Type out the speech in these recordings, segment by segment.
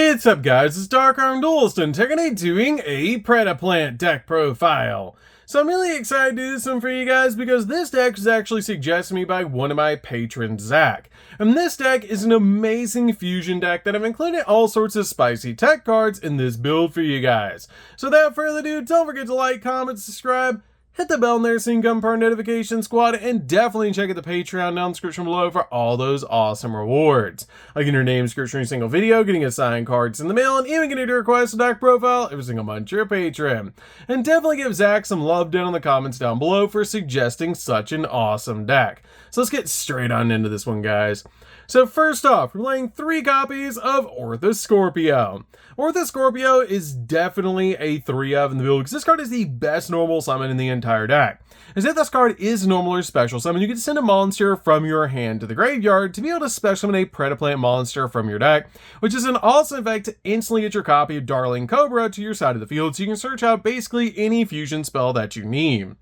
What's up guys, it's DarkArmedDuelist and today doing a Predaplant deck profile. So I'm really excited to do this one for you guys because this deck was actually suggested to me by one of my patrons, Zak. And this deck is an amazing fusion deck that I've included all sorts of spicy tech cards in this build for you guys. So without further ado, don't forget to like, comment, subscribe, hit the bell there so you can come for our notification squad, and definitely check out the Patreon down in the description below for all those awesome rewards. Like in your name description every single video, getting assigned cards in the mail, and even getting to request a deck profile every single month you're a patron. And definitely give Zak some love down in the comments down below for suggesting such an awesome deck. So let's get straight on into this one, guys. So first off, we're playing 3 copies of Orthoscorpio. Orthoscorpio is definitely a 3-of in the build because this card is the best normal summon in the entire deck. As if this card is normal or special summon, you can send a monster from your hand to the graveyard to be able to special summon a Predaplant monster from your deck, which is an awesome effect to instantly get your copy of Darling Cobra to your side of the field so you can search out basically any fusion spell that you need.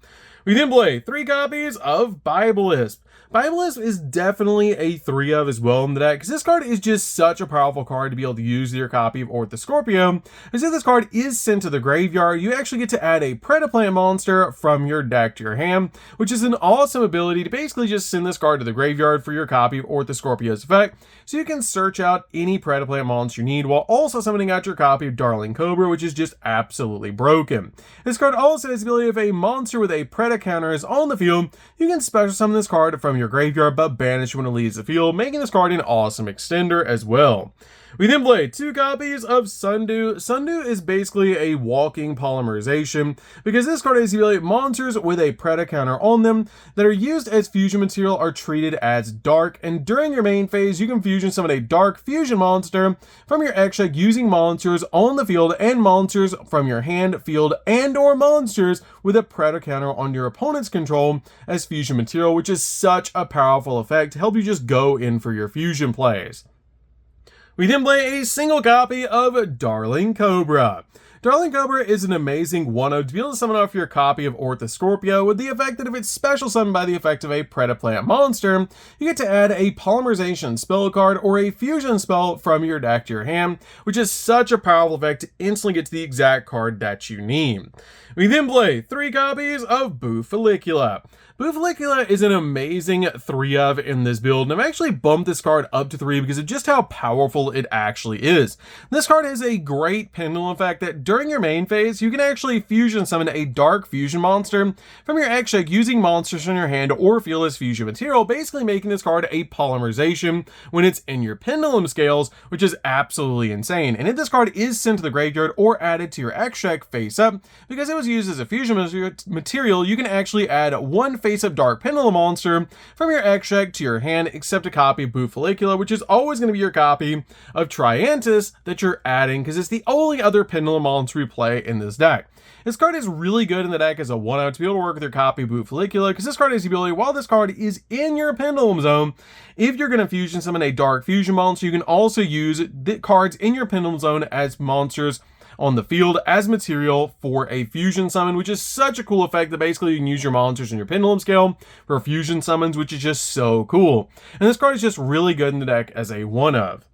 We then play 3 copies of Biblisp. Biblisp is definitely a 3-of as well in the deck because this card is just such a powerful card to be able to use your copy of Orthoscorpio. As if this card is sent to the graveyard, you actually get to add a Predaplant monster from your deck to your hand, which is an awesome ability to basically just send this card to the graveyard for your copy of Orthoscorpio's effect, so you can search out any Predaplant monster you need while also summoning out your copy of Darling Cobra, which is just absolutely broken. This card also has the ability if a monster with a Preda counter is on the field, you can special summon this card from your graveyard but banish when it leaves the field, making this card an awesome extender as well. We then play 2 copies of Sundew. Sundew is basically a walking polymerization because this card has the ability monsters with a Preda counter on them that are used as fusion material are treated as dark, and during your main phase you can fusion summon a dark fusion monster from your extra using monsters on the field and monsters from your hand, field, and or monsters with a Preda counter on your opponent's control as fusion material, which is such a powerful effect to help you just go in for your fusion plays. We then play a single copy of Darling Cobra. Darling Cobra is an amazing 1-of to be able to summon off your copy of Orthoscorpio with the effect that if it's special summoned by the effect of a Predaplant monster, you get to add a polymerization spell card or a fusion spell from your deck to your hand, which is such a powerful effect to instantly get to the exact card that you need. We then play 3 copies of Buffalicula. Buffalicula is an amazing 3-of in this build, and I've actually bumped this card up to 3 because of just how powerful it actually is. This card has a great pendulum effect that during your main phase, you can actually fusion summon a dark fusion monster from your extra using monsters in your hand or field as fusion material, basically making this card a polymerization when it's in your pendulum scales, which is absolutely insane. And if this card is sent to the graveyard or added to your extra face up, because it was used as a fusion material, you can actually add 1 face-up dark pendulum monster from your extract to your hand, except a copy of Buffalicula, which is always going to be your copy of Triantis that you're adding because it's the only other pendulum monster we play in this deck. This card is really good in the deck as a 1-of to be able to work with your copy of Buffalicula because this card has the ability, while this card is in your pendulum zone, if you're going to fusion summon a dark fusion monster, you can also use the cards in your pendulum zone as monsters on the field as material for a fusion summon, which is such a cool effect that basically you can use your monsters in your pendulum scale for fusion summons, which is just so cool. And this card is just really good in the deck as a 1-of.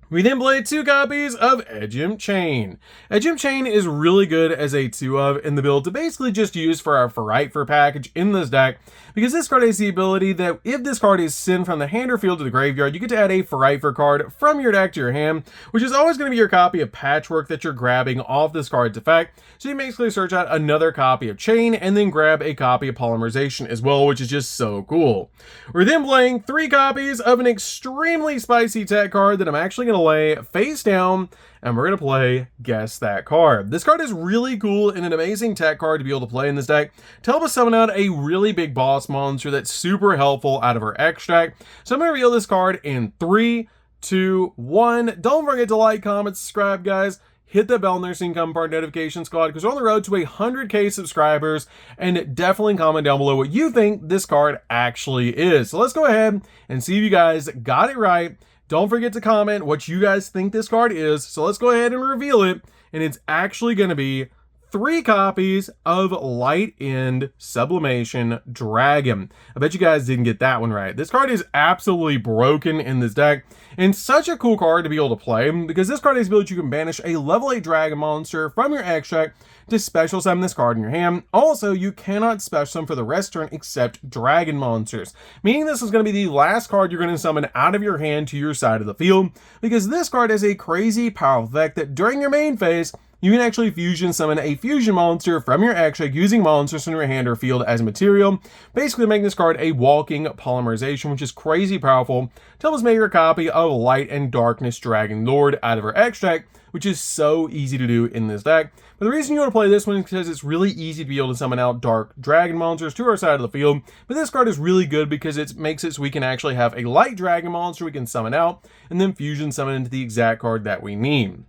We then play 2 copies of Edgem Chain. Edgem Chain is really good as a 2-of in the build to basically just use for our For package in this deck, because this card has the ability that if this card is sent from the hand or field to the graveyard, you get to add a For card from your deck to your hand, which is always going to be your copy of Patchwork that you're grabbing off this card's effect. So you basically search out another copy of Chain and then grab a copy of Polymerization as well, which is just so cool. We're then playing 3 copies of an extremely spicy tech card that I'm actually going to lay face down, and we're going to play Guess That Card. This card is really cool and an amazing tech card to be able to play in this deck to help us summon out a really big boss monster that's super helpful out of our extract. So I'm going to reveal this card in 3, 2, 1. Don't forget to like, comment, subscribe, guys. Hit the bell there so you can come part notification squad because we're on the road to 100k subscribers, and definitely comment down below what you think this card actually is. So let's go ahead and see if you guys got it right. Don't forget to comment what you guys think this card is. So let's go ahead and reveal it. And it's actually going to be 3 copies of Light End Sublimation Dragon. I bet you guys didn't get that one right. This card is absolutely broken in this deck, and such a cool card to be able to play, because this card has the ability you can banish a level 8 dragon monster from your extract to special summon this card in your hand. Also, you cannot special summon for the rest turn except dragon monsters, meaning this is going to be the last card you're going to summon out of your hand to your side of the field, because this card has a crazy powerful effect that during your main phase, you can actually fusion summon a fusion monster from your extract using monsters from your hand or field as material, basically making this card a walking polymerization, which is crazy powerful to help us make a copy of Light and Darkness Dragon Lord out of our extract, which is so easy to do in this deck. But the reason you want to play this one is because it's really easy to be able to summon out dark dragon monsters to our side of the field. But this card is really good because it makes it so we can actually have a light dragon monster we can summon out and then fusion summon into the exact card that we need.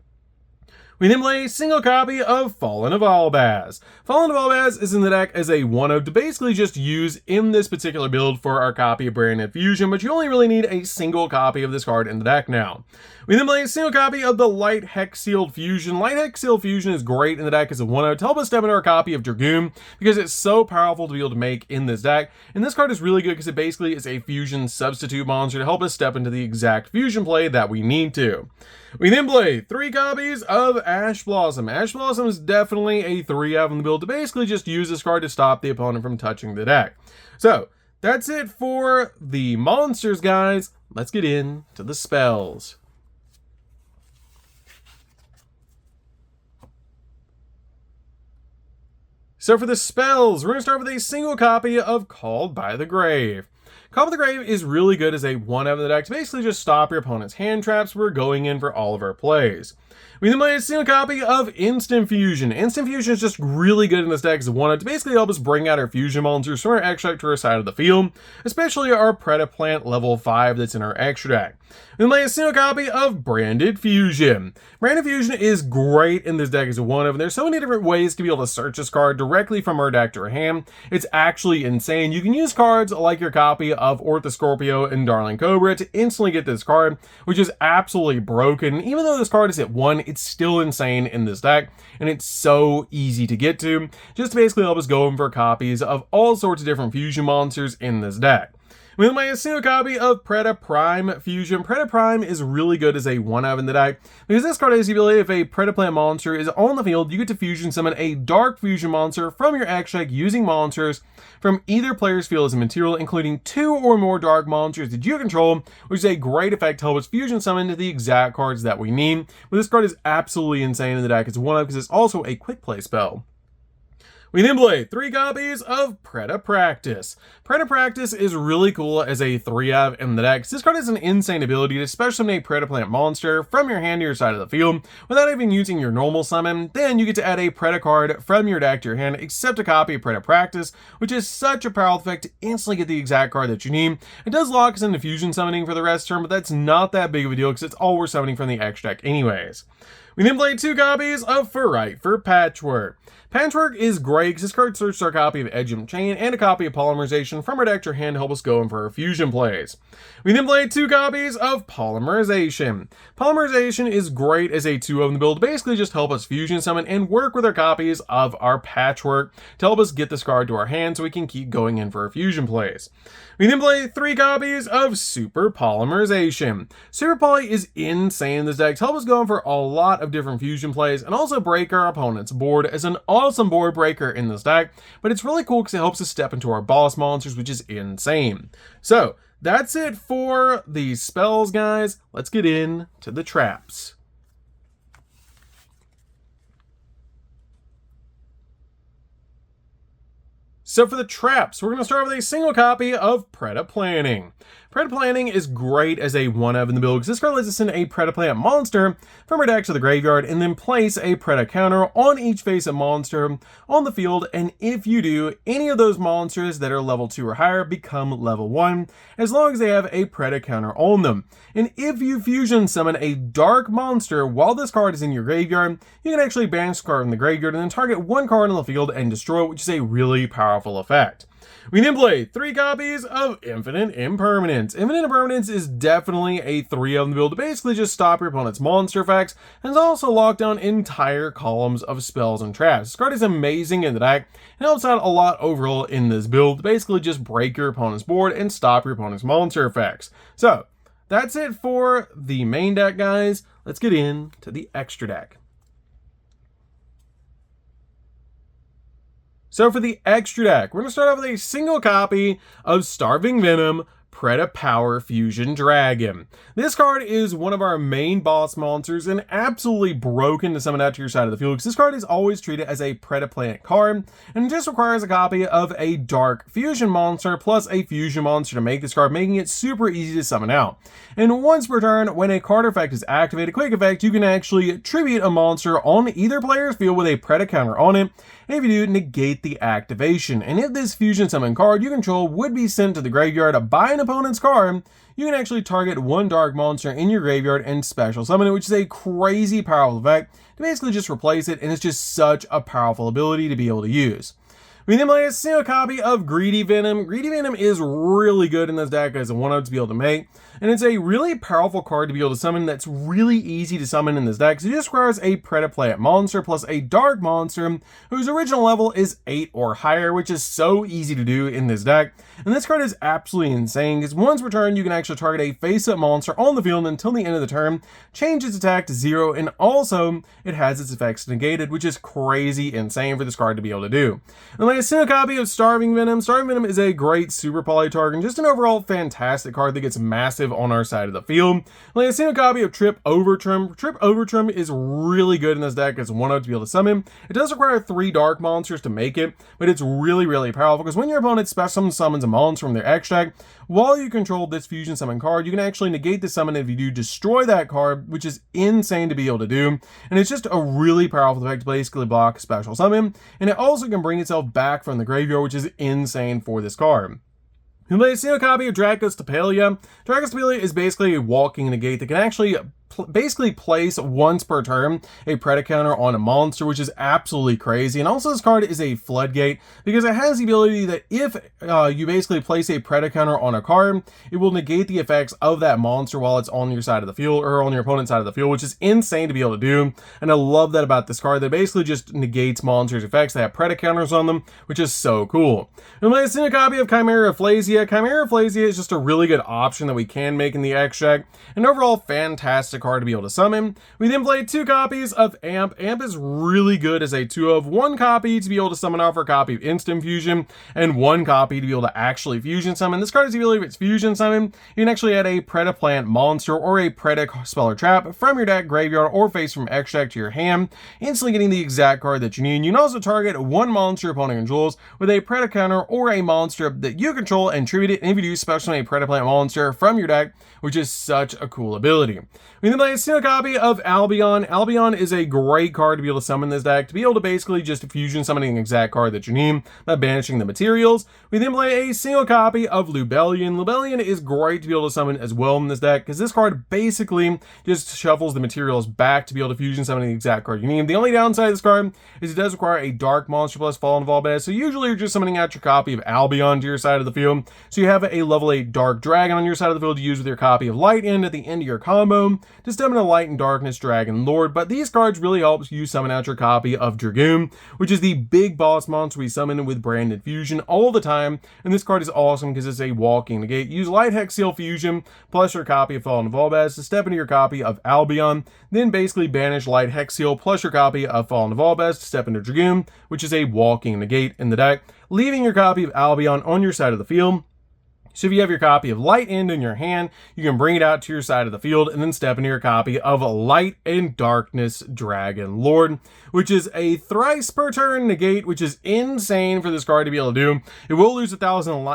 We then play a single copy of Fallen of Albaz. Fallen of Albaz is in the deck as a 1-of to basically just use in this particular build for our copy of Branded Fusion, but you only really need a single copy of this card in the deck now. We then play a single copy of the Light Hex Sealed Fusion. Light Hex Sealed Fusion is great in the deck as a 1-of to help us step into our copy of Dragoon, because it's so powerful to be able to make in this deck. And this card is really good because it basically is a fusion substitute monster to help us step into the exact fusion play that we need to. We then play 3 copies of Ash Blossom. Ash Blossom is definitely a 3-of in the build to basically just use this card to stop the opponent from touching the deck. So, that's it for the monsters, guys. Let's get into the spells. So for the spells, we're going to start with a single copy of Called by the Grave. Called by the Grave is really good as a 1-of in the deck to basically just stop your opponent's hand traps. We're going in for all of our plays. We then play a single copy of Instant Fusion. Instant Fusion is just really good in this deck as a 1-of to basically help us bring out our fusion monsters from our extract to our side of the field, especially our Predaplant level 5 that's in our extract. We then play a single copy of Branded Fusion. Branded Fusion is great in this deck as a 1-of, and there's so many different ways to be able to search this card directly from our deck to our hand. It's actually insane. You can use cards like your copy of Orthoscorpio and Darling Cobra to instantly get this card, which is absolutely broken. Even though this card is at 1, it's still insane in this deck, and it's so easy to get to, just to basically help us go in for copies of all sorts of different fusion monsters in this deck. We then play a single copy of Predaprime Fusion. Predaprime is really good as a 1-of in the deck, because this card has the ability if a Predaplant monster is on the field, you get to fusion summon a dark fusion monster from your extract using monsters from either player's field as a material, including 2 or more dark monsters that you control, which is a great effect to help us fusion summon into the exact cards that we need. But this card is absolutely insane in the deck as a 1-of because it's also a quick play spell. We then play 3 copies of Predapractice. Predapractice is really cool as a 3-of in the deck. This card has an insane ability to special summon a Predaplant monster from your hand to your side of the field without even using your normal summon. Then you get to add a Preda card from your deck to your hand, except a copy of Predapractice, which is such a powerful effect to instantly get the exact card that you need. It does lock us into fusion summoning for the rest turn, but that's not that big of a deal because it's all we're summoning from the extract anyways. We then play 2 copies of Ferrite for Patchwork. Patchwork is great because this card searches our copy of Edgem Chain and a copy of Polymerization from our deck to our hand to help us go in for our fusion plays. We then play 2 copies of Polymerization. Polymerization is great as a 2-of in the build to basically just help us fusion summon and work with our copies of our Patchwork to help us get this card to our hand so we can keep going in for our fusion plays. We then play 3 copies of Super Polymerization. Super Poly is insane in this deck to help us go in for a lot of different fusion plays and also break our opponent's board as an awesome board breaker in this deck, but it's really cool because it helps us step into our boss monsters, which is insane. So that's it for the spells, guys. Let's get into the traps. So for the traps, we're going to start with a single copy of Predaplanting. Predaplanting is great as a 1-of in the build because this card lets us send a Predaplant monster from our deck to the graveyard and then place a Preda counter on each face-up monster on the field, and if you do, any of those monsters that are level 2 or higher become level 1 as long as they have a Preda counter on them. And if you fusion summon a dark monster while this card is in your graveyard, you can actually banish the card from the graveyard and then target 1 card on the field and destroy it, which is a really powerful powerful effect. We then play 3 copies of Infinite Impermanence. Infinite Impermanence is definitely a 3 of the build to basically just stop your opponent's monster effects, and it's also lock down entire columns of spells and traps. This card is amazing in the deck and helps out a lot overall in this build to basically just break your opponent's board and stop your opponent's monster effects. So that's it for the main deck, guys. Let's get into the extra deck. So for the extra deck, we're going to start off with a single copy of Starving Venom Predapower Fusion Dragon. This card is one of our main boss monsters and absolutely broken to summon out to your side of the field because this card is always treated as a Predaplant card and it just requires a copy of a Dark Fusion monster plus a Fusion monster to make this card, making it super easy to summon out. And once per turn, when a card effect is activated, quick effect, you can actually tribute a monster on either player's field with a Preda counter on it. And if you do, negate the activation. And if this Fusion Summon card you control would be sent to the graveyard by an opponent's card, you can actually target one dark monster in your graveyard and special summon it, which is a crazy powerful effect to basically just replace it, and it's just such a powerful ability to be able to use. We then play a single copy of Greedy Venom. Greedy Venom is really good in this deck as a 1/0 to be able to make, and it's a really powerful card to be able to summon that's really easy to summon in this deck. So it just requires a Predaplant monster plus a dark monster whose original level is 8 or higher, which is so easy to do in this deck. And this card is absolutely insane because once per turn you can actually target a face-up monster on the field until the end of the turn, change its attack to 0, and also it has its effects negated, which is crazy insane for this card to be able to do. And like a single copy of Starving Venom. Starving Venom is a great super poly target and just an overall fantastic card that gets massive on our side of the field. Like a single copy of Trip Overtrim. Trip Overtrim is really good in this deck as 1/0 to be able to summon. It does require 3 dark monsters to make it, but it's really powerful because when your opponent special summons a monster from their extract, while you control this Fusion Summon card, you can actually negate the summon if you do destroy that card, which is insane to be able to do. And it's just a really powerful effect to basically block special summon, and it also can bring itself back from the graveyard, which is insane for this card. You play a single copy of Dracostapelia. Dracostapelia is basically a walking negate that can actually basically place once per turn a Preda counter on a monster, which is absolutely crazy. And also this card is a floodgate because it has the ability that if you basically place a Preda counter on a card, it will negate the effects of that monster while it's on your side of the field or on your opponent's side of the field, which is insane to be able to do. And I love that about this card, that basically just negates monsters' effects that have Preda counters on them, which is so cool. And let's see a copy of Chimera Afflasia. Chimera Afflasia is just a really good option that we can make in the extract, and overall fantastic card to be able to summon. We then play 2 copies of Amp. Amp is really good as a 2/0. 1 copy to be able to summon off for a copy of Instant Fusion, and 1 copy to be able to actually Fusion Summon. This card is the ability if it's Fusion Summon, you can actually add a Predaplant monster or a Preda spell or trap from your deck, graveyard, or face from extract to your hand, instantly getting the exact card that you need. You can also target 1 monster your opponent controls with a Preda counter or a monster that you control and tribute it, and if you do, special a Predaplant monster from your deck, which is such a cool ability. We then play a single copy of Albion. Albion is a great card to be able to summon this deck, to be able to basically just fusion summoning the exact card that you need by banishing the materials. We then play a single copy of Lubellion. Lubellion is great to be able to summon as well in this deck because this card basically just shuffles the materials back to be able to fusion summon the exact card you need. The only downside of this card is it does require a dark monster plus Fallen Volbez, so usually you're just summoning out your copy of Albion to your side of the field. So you have a level 8 Dark Dragon on your side of the field to use with your copy of Light End at the end of your combo to summon a Light and Darkness Dragon Lord. But these cards really help you summon out your copy of Dragoon, which is the big boss monster we summon with Branded Fusion all the time. And this card is awesome because it's a walking negate. Use Light Hex Seal Fusion plus your copy of Fallen Volbez to step into your copy of Albion, then basically banish Light Hex Seal plus your copy of Fallen Volbez to step into Dragoon, which is a walking negate in the deck, leaving your copy of Albion on your side of the field. So if you have your copy of Light End in your hand, you can bring it out to your side of the field and then step into your copy of Light and Darkness Dragon Lord, which is a thrice per turn negate, which is insane for this card to be able to do. It will lose 1,000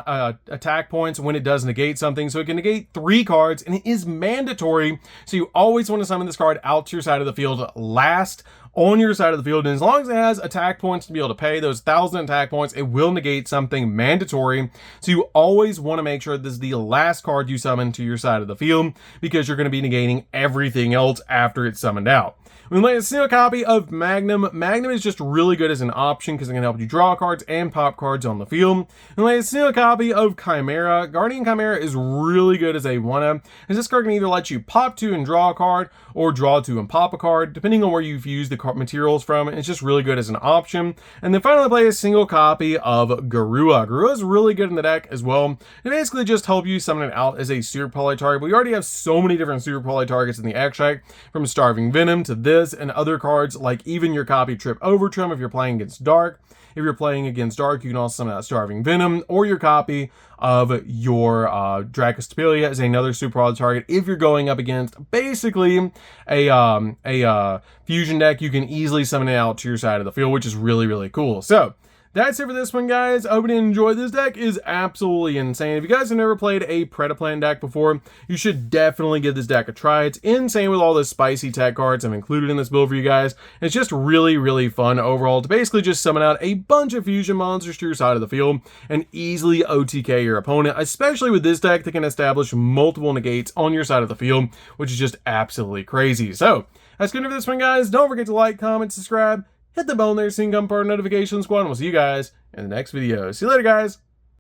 attack points when it does negate something, so it can negate 3 cards, and it is mandatory. So you always want to summon this card out to your side of the field last on your side of the field, and as long as it has attack points to be able to pay those 1,000 attack points, it will negate something mandatory. So you always want to make sure this is the last card you summon to your side of the field, because you're going to be negating everything else after it's summoned out. We play a single copy of Magnum. Magnum is just really good as an option because it can help you draw cards and pop cards on the field. We play a single copy of Chimera. Guardian Chimera is really good as a 1-up, as this card can either let you pop 2 and draw a card, or draw 2 and pop a card, depending on where you've used the materials from. It's just really good as an option. And then finally play a single copy of Garua. Garua is really good in the deck as well. It basically just helps you summon it out as a super poly target, but we already have so many different super poly targets in the extract, from Starving Venom to this and other cards, like even your copy Trip Overtrim if you're playing against Dark. If you're playing against Dark, you can also summon out Starving Venom, or your copy of your Dracostapelia as another super poly target. If you're going up against basically a fusion deck, you can easily summon it out to your side of the field, which is really, really cool. So that's it for this one, guys. I hope you enjoyed. This deck is absolutely insane. If you guys have never played a Predaplant deck before, you should definitely give this deck a try. It's insane with all the spicy tech cards I've included in this build for you guys. It's just really, really fun overall to basically just summon out a bunch of fusion monsters to your side of the field and easily OTK your opponent, especially with this deck that can establish multiple negates on your side of the field, which is just absolutely crazy. So that's good for this one, guys. Don't forget to like, comment, subscribe, hit the bell there so you can become part of the notification squad, and we'll see you guys in the next video. See you later, guys.